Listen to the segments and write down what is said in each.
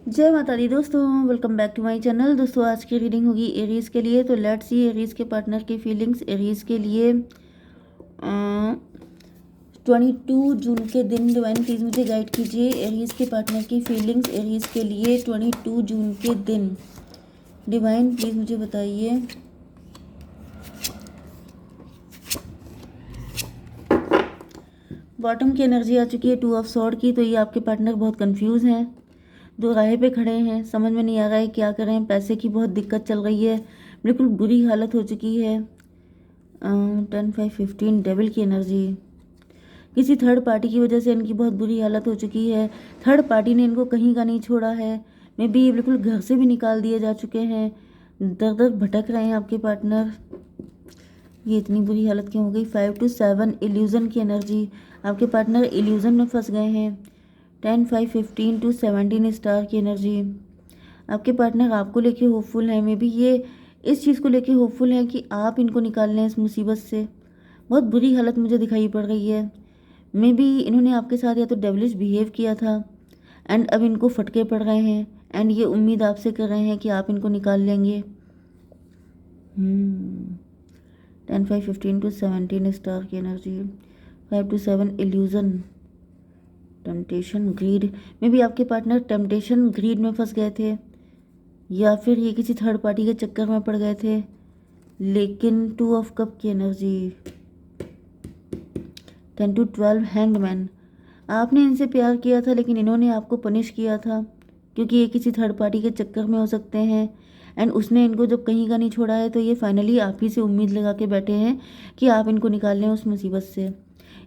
जय माता दी दोस्तों, welcome back to my channel. दोस्तों आज की रीडिंग होगी एरीज के लिए। तो लेट्स सी एरीज के पार्टनर की फीलिंग्स एरीज के लिए 22 जून के दिन। डिवाइन प्लीज मुझे गाइड कीजिए एरीज के पार्टनर की फीलिंग्स एरीज के लिए 22 जून के दिन। डिवाइन प्लीज मुझे बताइए। बॉटम की एनर्जी आ चुकी है 2 ऑफ सॉर्ड की। तो ये आपके पार्टनर बहुत कंफ्यूज हैं, दो राह पे खड़े हैं, समझ में नहीं आ रहा है क्या करें। पैसे की बहुत दिक्कत चल रही है, बिल्कुल बुरी हालत हो चुकी है। 10 5 15 डेविल की एनर्जी। किसी थर्ड पार्टी की वजह से इनकी बहुत बुरी हालत हो चुकी है। थर्ड पार्टी ने इनको कहीं का नहीं छोड़ा है। मे बी ये बिल्कुल घर से भी निकाल दिए जा चुके हैं। दर दर भटक रहे हैं आपके पार्टनर। ये इतनी बुरी हालत क्यों हो गई। 5 to 7 इल्यूजन की एनर्जी। आपके पार्टनर इल्यूजन में फंस गए हैं। 10 5 15 to 17 स्टार की एनर्जी। आपके पार्टनर आपको लेके होपफुल हैं। मे बी ये इस चीज़ को लेके होपफुल हैं कि आप इनको निकाल लें इस मुसीबत से। बहुत बुरी हालत मुझे दिखाई पड़ रही है। मे बी इन्होंने आपके साथ या तो डेविलिश बिहेव किया था एंड अब इनको फटके पड़ रहे हैं एंड ये उम्मीद आपसे कर रहे हैं कि आप इनको निकाल लेंगे। 10 5 15 to 17 स्टार की energy. 5 to 7 illusion. Temptation greed. Maybe आपके पार्टनर टेम्पटेशन ग्रीड में फंस गए थे या फिर ये किसी थर्ड पार्टी के चक्कर में पड़ गए थे। लेकिन 2 ऑफ कप की एनर्जी। 10 to 12 hangman. आपने इनसे प्यार किया था लेकिन इन्होंने आपको पनिश किया था क्योंकि ये किसी थर्ड पार्टी के चक्कर में हो सकते हैं एंड उसने इनको जब कहीं का नहीं छोड़ा है तो ये फाइनली आप ही से उम्मीद लगा के बैठे हैं कि आप इनको निकाल लें उस मुसीबत से।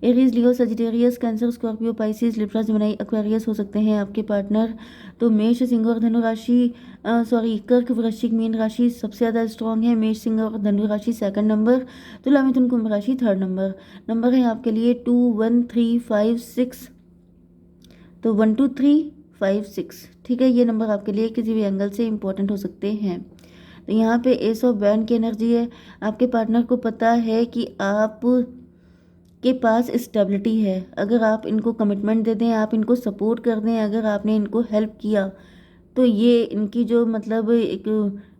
Aries, Leo, Sagittarius, Cancer, Scorpio, Pisces, Libra, Gemini, Aquarius हो सकते हैं आपके पार्टनर। तो मेष, सिंह और धनु राशि कर्क, वृश्चिक, मीन राशि सबसे ज़्यादा स्ट्रॉन्ग है। मेष, सिंह और धनु राशि सेकंड नंबर। तुला, मिथुन, कुंभ राशि थर्ड नंबर। नंबर है आपके लिए 2 1 3 5 6। तो 1 2 3 5 6, ठीक है। ये नंबर आपके लिए किसी भी एंगल से इंपॉर्टेंट हो सकते हैं। तो यहाँ पे एस ऑफ बैंड की एनर्जी है। आपके पार्टनर को पता है कि आप के पास स्टेबिलिटी है। अगर आप इनको कमिटमेंट दे दें, आप इनको सपोर्ट कर दें, अगर आपने इनको हेल्प किया तो ये इनकी जो मतलब एक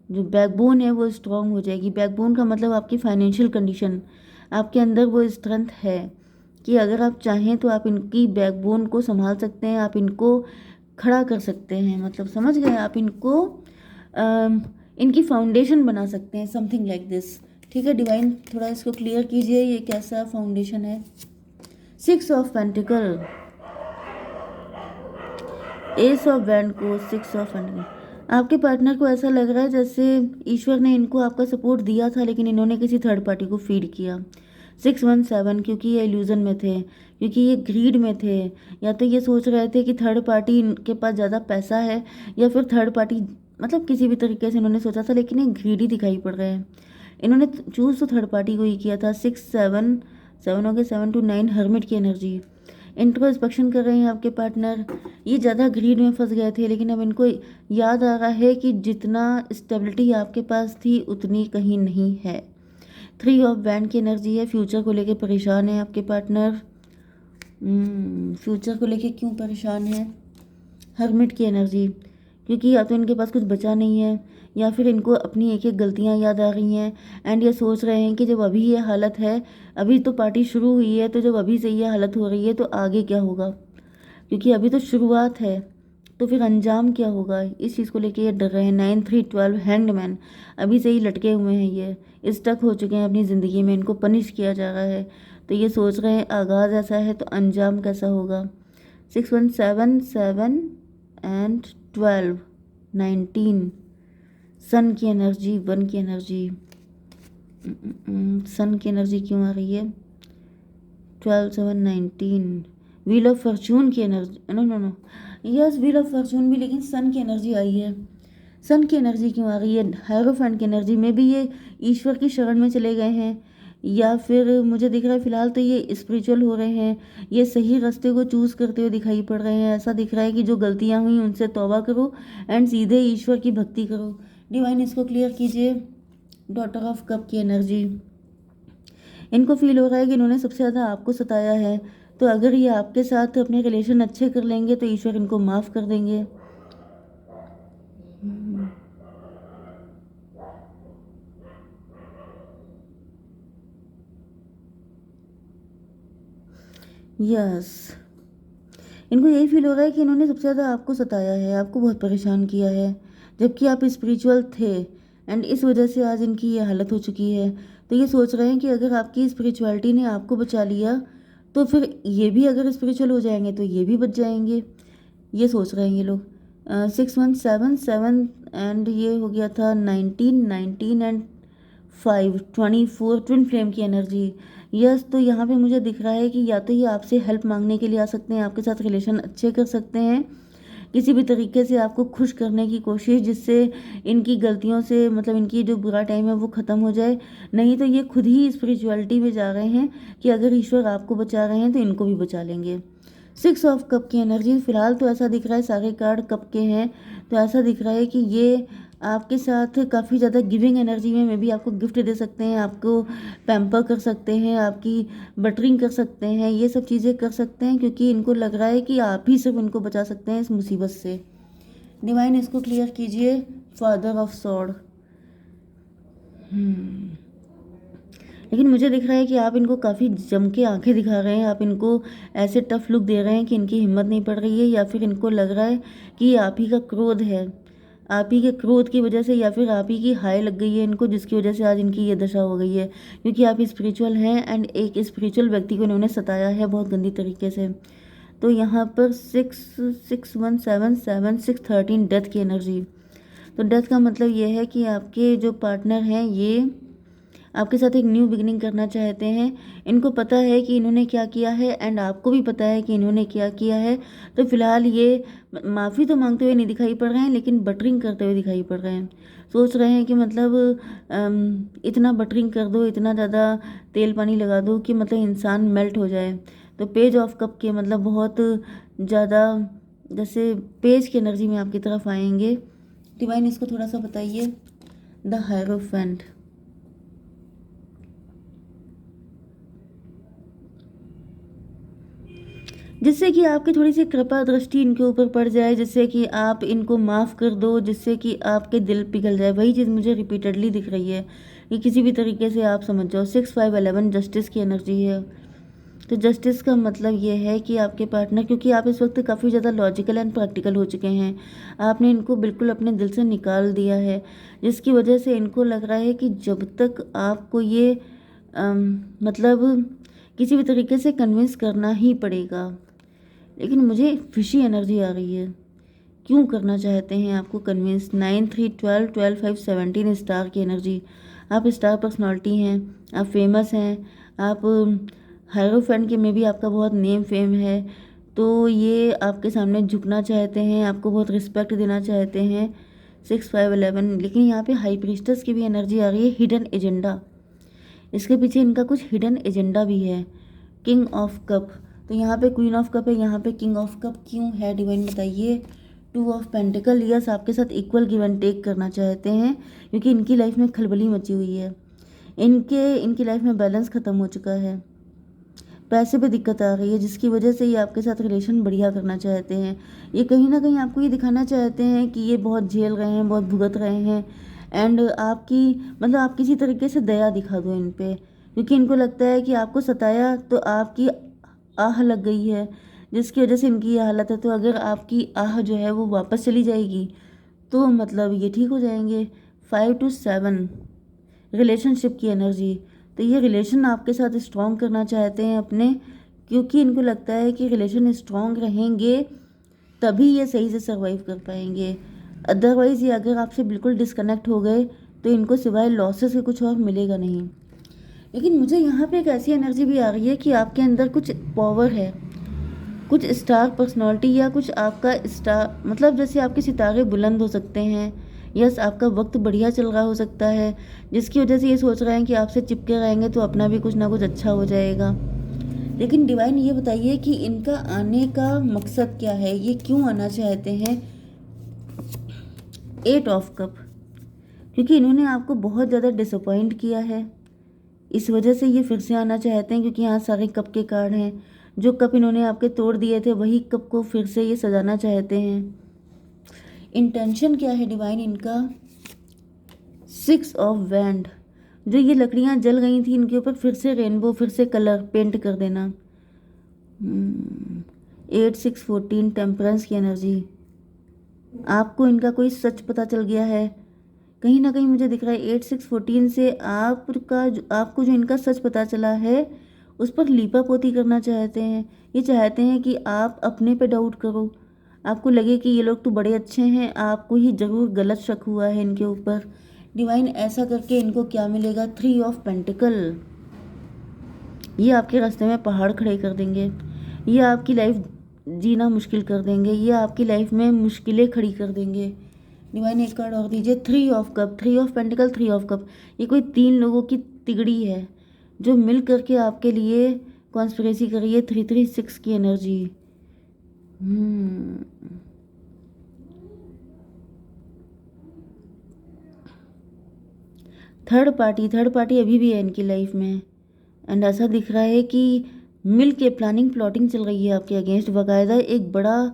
जो बैकबोन है वो स्ट्रांग हो जाएगी। बैकबोन का मतलब आपकी फाइनेंशियल कंडीशन। आपके अंदर वो स्ट्रेंथ है कि अगर आप चाहें तो आप इनकी बैकबोन को संभाल सकते हैं, आप इनको खड़ा कर सकते हैं। मतलब समझ गए, आप इनको इनकी फाउंडेशन बना सकते हैं, समथिंग लाइक दिस। ठीक है डिवाइन, थोड़ा इसको क्लियर कीजिए ये कैसा फाउंडेशन है। 6 of pentacle, S of band को, 6 ऑफ पेंटिकल। आपके पार्टनर को ऐसा लग रहा है जैसे ईश्वर ने इनको आपका सपोर्ट दिया था लेकिन इन्होंने किसी थर्ड पार्टी को फीड किया। 6 1 7, क्योंकि ये इल्यूजन में थे, क्योंकि ये ग्रीड में थे। या तो ये सोच रहे थे कि थर्ड पार्टी इनके पास ज़्यादा पैसा है या फिर थर्ड पार्टी मतलब किसी भी तरीके से इन्होंने सोचा था, लेकिन ये ग्रीडी दिखाई पड़ रहे हैं। इन्होंने चूज़ तो थर्ड पार्टी को ही किया था। 6 7 7 हो गए, 7 to 9 हर्मिट की एनर्जी। इंट्रोस्पेक्शन कर रहे हैं आपके पार्टनर। ये ज़्यादा ग्रीड में फंस गए थे लेकिन अब इनको याद आ रहा है कि जितना स्टेबिलिटी आपके पास थी उतनी कहीं नहीं है। 3 ऑफ बैंड की एनर्जी है। फ्यूचर को लेके परेशान है आपके पार्टनर। फ्यूचर को लेके क्यों परेशान है। हर्मिट की एनर्जी, क्योंकि या तो इनके पास कुछ बचा नहीं है या फिर इनको अपनी एक एक गलतियां याद आ रही हैं एंड ये सोच रहे हैं कि जब अभी ये हालत है, अभी तो पार्टी शुरू हुई है, तो जब अभी से ये हालत हो रही है तो आगे क्या होगा, क्योंकि अभी तो शुरुआत है तो फिर अंजाम क्या होगा, इस चीज़ को लेके ये डर रहे हैं। 9 3 12 हैंग्ड मैन। अभी से ही लटके हुए हैं, ये स्टक हो चुके हैं अपनी ज़िंदगी में, इनको पनिश किया जा रहा है। तो ये सोच रहे हैं आगाज़ ऐसा है तो अंजाम कैसा होगा। 6 1 7 7 एंड 12 19। सन की एनर्जी, 1 की एनर्जी। सन की एनर्जी क्यों आ रही है। 12 7 19। व्हील ऑफ फॉर्चून की energy, no no no, yes wheel of fortune भी, लेकिन सन की एनर्जी आई है। सन की एनर्जी क्यों आ रही है। हायरोफेंट की एनर्जी में भी ये ईश्वर की शरण में चले गए हैं या फिर मुझे दिख रहा है फिलहाल तो ये स्पिरिचुअल हो रहे हैं। ये सही रास्ते को चूज़ करते हुए दिखाई पड़ रहे हैं। ऐसा दिख रहा है कि जो गलतियां हुई उनसे तौबा करो एंड सीधे ईश्वर की भक्ति करो। डिवाइन इसको क्लियर कीजिए। डॉटर ऑफ कप की एनर्जी। इनको फील हो रहा है कि इन्होंने सबसे ज़्यादा आपको सताया है, तो अगर ये आपके साथ अपने रिलेशन अच्छे कर लेंगे तो ईश्वर इनको माफ़ कर देंगे। यस, इनको यही फील हो रहा है कि इन्होंने सबसे ज़्यादा आपको सताया है, आपको बहुत परेशान किया है, जबकि आप स्पिरिचुअल थे एंड इस वजह से आज इनकी ये हालत हो चुकी है। तो ये सोच रहे हैं कि अगर आपकी स्पिरिचुअलिटी ने आपको बचा लिया तो फिर ये भी अगर स्पिरिचुअल हो जाएंगे तो ये भी बच जाएंगे, ये सोच रहे हैं ये लोग। 6 1 7 7 एंड ये हो गया था 19 एंड 5 24 ट्विन फ्लेम की एनर्जी। यस, तो यहाँ पे मुझे दिख रहा है कि या तो ये आपसे हेल्प मांगने के लिए आ सकते हैं, आपके साथ रिलेशन अच्छे कर सकते हैं, किसी भी तरीके से आपको खुश करने की कोशिश, जिससे इनकी गलतियों से मतलब इनकी जो बुरा टाइम है वो ख़त्म हो जाए। नहीं तो ये खुद ही स्पिरिचुअलिटी में जा रहे हैं कि अगर ईश्वर आपको बचा रहे हैं तो इनको भी बचा लेंगे। 6 ऑफ कप की एनर्जी फिलहाल तो ऐसा दिख रहा है, सारे कार्ड कप के हैं, तो ऐसा दिख रहा है कि ये आपके साथ काफ़ी ज़्यादा गिविंग एनर्जी में भी आपको गिफ्ट दे सकते हैं, आपको पैम्पर कर सकते हैं, आपकी बटरिंग कर सकते हैं, ये सब चीज़ें कर सकते हैं, क्योंकि इनको लग रहा है कि आप ही सिर्फ इनको बचा सकते हैं इस मुसीबत से। डिवाइन इसको क्लियर कीजिए। Father of sword. लेकिन मुझे दिख रहा है कि आप इनको काफ़ी जम के आंखें दिखा रहे हैं, आप इनको ऐसे टफ लुक दे रहे हैं कि इनकी हिम्मत नहीं पड़ रही है, या फिर इनको लग रहा है कि ये आप ही का क्रोध है, आप ही के क्रोध की वजह से, या फिर आप ही की हाय लग गई है इनको, जिसकी वजह से आज इनकी ये दशा हो गई है, क्योंकि आप स्पिरिचुअल हैं एंड एक स्पिरिचुअल व्यक्ति को इन्होंने सताया है बहुत गंदी तरीके से। तो यहाँ पर 6 1 7 7 6 13 डेथ की एनर्जी। तो डेथ का मतलब ये है कि आपके जो पार्टनर हैं ये आपके साथ एक न्यू बिगिनिंग करना चाहते हैं। इनको पता है कि इन्होंने क्या किया है एंड आपको भी पता है कि इन्होंने क्या किया है। तो फिलहाल ये माफ़ी तो मांगते हुए नहीं दिखाई पड़ रहे हैं, लेकिन बटरिंग करते हुए दिखाई पड़ रहे हैं। सोच रहे हैं कि मतलब इतना बटरिंग कर दो, इतना ज़्यादा तेल पानी लगा दो कि मतलब इंसान मेल्ट हो जाए। तो पेज ऑफ कप के मतलब बहुत ज़्यादा जैसे पेज की एनर्जी में आपकी तरफ आएंगे। डिवाइन इसको थोड़ा सा बताइए। The hierophant. जिससे कि आपकी थोड़ी सी कृपा दृष्टि इनके ऊपर पड़ जाए, जिससे कि आप इनको माफ़ कर दो, जिससे कि आपके दिल पिघल जाए। वही चीज़ मुझे रिपीटेडली दिख रही है कि किसी भी तरीके से आप समझ जाओ। 6 5 11 जस्टिस की एनर्जी है। तो जस्टिस का मतलब ये है कि आपके पार्टनर, क्योंकि आप इस वक्त काफ़ी ज़्यादा लॉजिकल एंड प्रैक्टिकल हो चुके हैं, आपने इनको बिल्कुल अपने दिल से निकाल दिया है, जिसकी वजह से इनको लग रहा है कि जब तक आपको ये मतलब किसी भी तरीके से कन्विंस करना ही पड़ेगा। लेकिन मुझे फिशी एनर्जी आ रही है। क्यों करना चाहते हैं आपको कन्विंस? 9 3 12 12 5 17 स्टार की एनर्जी। आप स्टार पर्सनालिटी हैं, आप फेमस हैं, आप हायरोफेंट के में भी आपका बहुत नेम फेम है। तो ये आपके सामने झुकना चाहते हैं, आपको बहुत रिस्पेक्ट देना चाहते हैं। 6 5 11। लेकिन यहाँ पे हाई प्रीस्टस की भी एनर्जी आ रही है। हिडन एजेंडा, इसके पीछे इनका कुछ हिडन एजेंडा भी है। King of cup. तो यहाँ पे क्वीन ऑफ कप है, यहाँ पे किंग ऑफ कप क्यों है डिवाइन बताइए। 2 ऑफ पेंटिकल। यस, आपके साथ इक्वल गिव एंड टेक करना चाहते हैं, क्योंकि इनकी लाइफ में खलबली मची हुई है। इनकी लाइफ में बैलेंस ख़त्म हो चुका है, पैसे पे दिक्कत आ रही है, जिसकी वजह से ये आपके साथ रिलेशन बढ़िया करना चाहते हैं। ये कहीं ना कहीं आपको ये दिखाना चाहते हैं कि ये बहुत झेल रहे हैं, बहुत भुगत रहे हैं, एंड आपकी मतलब आप किसी तरीके से दया दिखा दो इन पे, क्योंकि इनको लगता है कि आपको सताया तो आपकी आह लग गई है, जिसकी वजह से इनकी ये हालत है। तो अगर आपकी आह जो है वो वापस चली जाएगी तो मतलब ये ठीक हो जाएंगे। 5 to 7 रिलेशनशिप की एनर्जी। तो ये रिलेशन आपके साथ स्ट्रॉन्ग करना चाहते हैं अपने, क्योंकि इनको लगता है कि रिलेशन स्ट्रॉन्ग रहेंगे तभी ये सही से सर्वाइव कर पाएंगे। अदरवाइज़ ये अगर आपसे बिल्कुल डिस्कनेक्ट हो गए तो इनको सिवाय लॉसेस के कुछ और मिलेगा नहीं। लेकिन मुझे यहाँ पे एक ऐसी एनर्जी भी आ रही है कि आपके अंदर कुछ पावर है, कुछ स्टार पर्सनालिटी, या कुछ आपका स्टार मतलब जैसे आपके सितारे बुलंद हो सकते हैं। यस, आपका वक्त बढ़िया चल रहा हो सकता है, जिसकी वजह से ये सोच रहे हैं कि आपसे चिपके रहेंगे तो अपना भी कुछ ना कुछ अच्छा हो जाएगा। लेकिन डिवाइन ये बताइए कि इनका आने का मकसद क्या है, ये क्यों आना चाहते हैं। 8 ऑफ कप। क्योंकि इन्होंने आपको बहुत ज़्यादा डिसअपॉइंट किया है, इस वजह से ये फिर से आना चाहते हैं, क्योंकि यहाँ सारे कप के कार्ड हैं। जो कप इन्होंने आपके तोड़ दिए थे वही कप को फिर से ये सजाना चाहते हैं। इंटेंशन क्या है डिवाइन इनका। 6 ऑफ वैंड। जो ये लकड़ियाँ जल गई थी इनके ऊपर फिर से रेनबो, फिर से कलर पेंट कर देना। 8 6 14 टेम्परेंस की एनर्जी। आपको इनका कोई सच पता चल गया है, कहीं ना कहीं मुझे दिख रहा है 8 6 14 से आपको जो इनका सच पता चला है उस पर लीपापोती करना चाहते हैं। ये चाहते हैं कि आप अपने पे डाउट करो, आपको लगे कि ये लोग तो बड़े अच्छे हैं, आपको ही ज़रूर गलत शक हुआ है इनके ऊपर। डिवाइन, ऐसा करके इनको क्या मिलेगा? 3 ऑफ पेंटिकल। ये आपके रास्ते में पहाड़ खड़े कर देंगे, ये आपकी लाइफ जीना मुश्किल कर देंगे, ये आपकी लाइफ में मुश्किलें खड़ी कर देंगे। डिवाइन, एक कार्ड और दीजिए। 3 of cup, 3 of pentacle, 3 of cup. ये कोई 3 लोगों की तिगड़ी है जो मिल करके आपके लिए कॉन्स्पिरेसी कर रही है। 3 3 6 की एनर्जी। थर्ड पार्टी अभी भी है इनकी लाइफ में, एंड ऐसा दिख रहा है कि मिल के प्लानिंग प्लॉटिंग चल रही है आपके अगेंस्ट। बाकायदा एक बड़ा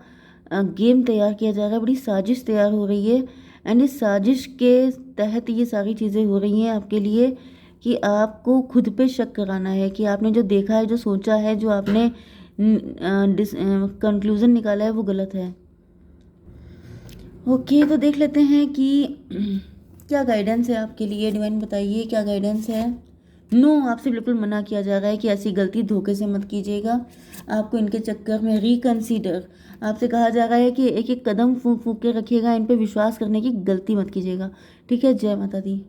गेम तैयार किया जा रहा है, बड़ी साजिश तैयार हो रही है, एंड इस साजिश के तहत ये सारी चीज़ें हो रही हैं आपके लिए कि आपको खुद पे शक कराना है कि आपने जो देखा है, जो सोचा है, जो आपने कंक्लूज़न निकाला है वो गलत है। ओके, तो देख लेते हैं कि क्या गाइडेंस है आपके लिए। डिवाइन बताइए क्या गाइडेंस है। नो, आपसे बिल्कुल मना किया जा रहा है कि ऐसी गलती धोखे से मत कीजिएगा। आपको इनके चक्कर में रिकंसीडर, आपसे कहा जा रहा है कि एक एक कदम फूंक फूंक के रखिएगा, इन पे विश्वास करने की गलती मत कीजिएगा। ठीक है, जय माता दी।